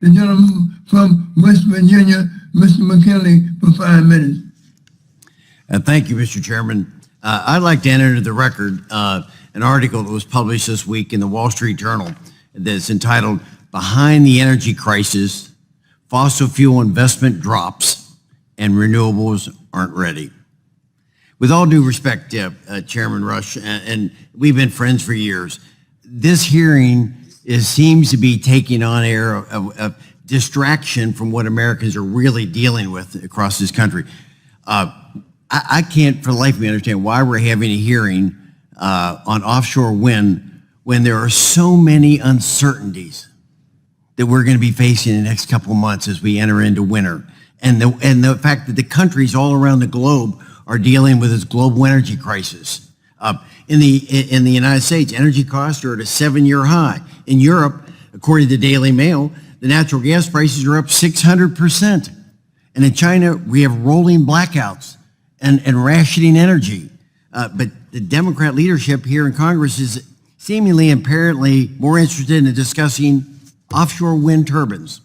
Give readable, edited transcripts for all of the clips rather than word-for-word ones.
The gentleman from West Virginia, Mr. McKinley, for 5 minutes. Thank you, Mr. Chairman. I'd like to enter into the record an article that was published this week in the Wall Street Journal that's entitled, "Behind the Energy Crisis, Fossil Fuel Investment Drops and Renewables Aren't Ready." With all due respect, Chairman Rush, and we've been friends for years, this hearing seems to be taking on air of distraction from what Americans are really dealing with across this country. I can't for the life of me understand why we're having a hearing on offshore wind when there are so many uncertainties that we're going to be facing in the next couple of months as we enter into winter. And the fact that the countries all around the globe are dealing with this global energy crisis. In the United States, energy costs are at a 7-year high. In Europe, according to the Daily Mail, the natural gas prices are up 600%. And in China, we have rolling blackouts and rationing energy. But the Democrat leadership here in Congress is seemingly apparently more interested in discussing offshore wind turbines.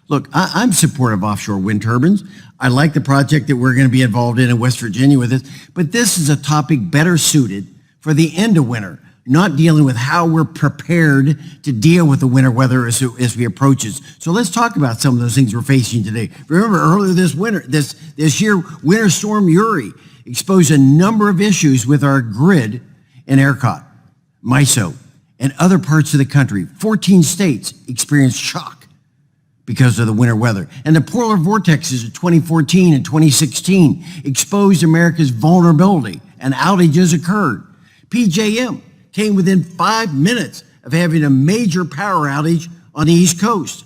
Look, I'm supportive of offshore wind turbines. I like the project that we're going to be involved in West Virginia with this, but this is a topic better suited for the end of winter, not dealing with how we're prepared to deal with the winter weather as we approach it. So let's talk about some of those things we're facing today. Remember, earlier this year, Winter Storm Uri exposed a number of issues with our grid in ERCOT, MISO, and other parts of the country. 14 states experienced shock because of the winter weather. And the polar vortexes of 2014 and 2016 exposed America's vulnerability, and outages occurred. PJM came within 5 minutes of having a major power outage on the East Coast.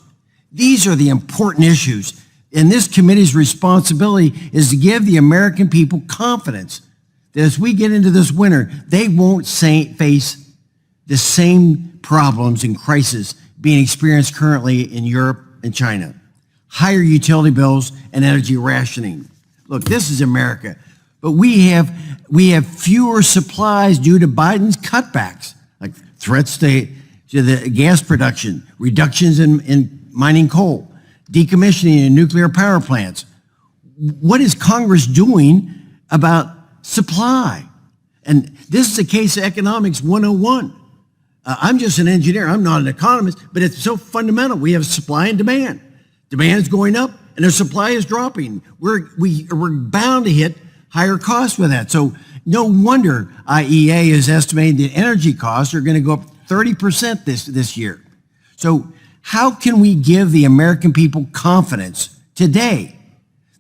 These are the important issues, and this committee's responsibility is to give the American people confidence that as we get into this winter, they won't face the same problems and crises being experienced currently in Europe and China. Higher utility bills and energy rationing. Look, this is America, but we have fewer supplies due to Biden's cutbacks, like threats to the gas production, reductions in mining coal, decommissioning in nuclear power plants. What is Congress doing about supply? And this is a case of economics 101. I'm just an engineer. I'm not an economist, but it's so fundamental. We have supply and demand. Demand is going up, and our supply is dropping. We're bound to hit higher costs with that. So no wonder IEA is estimating that energy costs are going to go up 30% this year. So how can we give the American people confidence today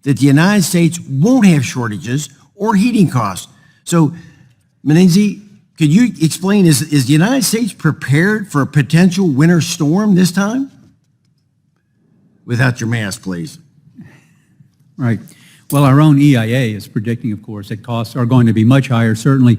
that the United States won't have shortages or heating costs? So, Menenzi, could you explain, is the United States prepared for a potential winter storm this time? Without your mask, please. Right. Well, our own EIA is predicting, of course, that costs are going to be much higher, certainly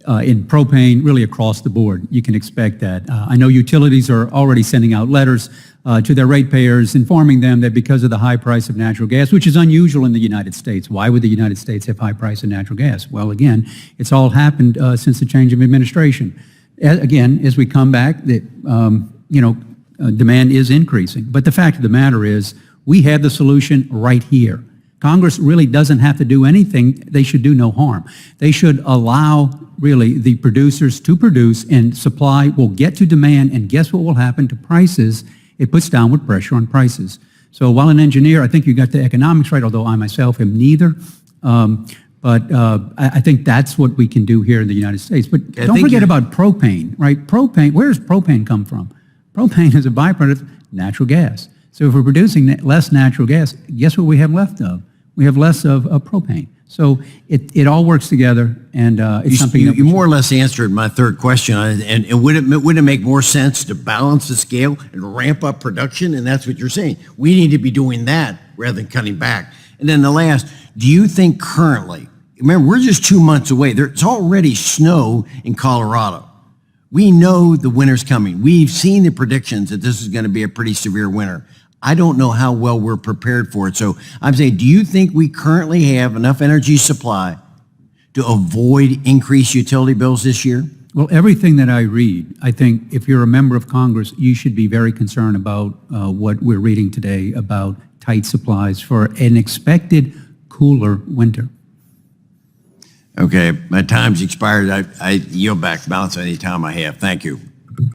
in propane, really across the board. You can expect that. I know utilities are already sending out letters to their ratepayers informing them that because of the high price of natural gas, which is unusual in the United States. Why would the United States have high price of natural gas? Well, again, it's all happened since the change of administration. Again, as we come back, demand is increasing. But the fact of the matter is, we have the solution right here. Congress really doesn't have to do anything. They should do no harm. They should allow, really, the producers to produce, and supply will get to demand, and guess what will happen to prices? It puts downward pressure on prices. So while an engineer, I think you got the economics right, although I myself am neither. I think that's what we can do here in the United States. But don't forget about propane, right? Propane, where does propane come from? Propane is a byproduct of natural gas. So if we're producing less natural gas, guess what we have left of? We have less of propane. So it all works together, and it's something that you more or less answered my third question. And would it make more sense to balance the scale and ramp up production? And that's what you're saying. We need to be doing that rather than cutting back. And then the last, do you think currently, remember, we're just 2 months away. There's already snow in Colorado. We know the winter's coming. We've seen the predictions that this is going to be a pretty severe winter. I don't know how well we're prepared for it. So I'm saying, do you think we currently have enough energy supply to avoid increased utility bills this year? Well, everything that I read, I think if you're a member of Congress, you should be very concerned about what we're reading today about tight supplies for an expected cooler winter. Okay, my time's expired. I yield back balance any time I have. Thank you.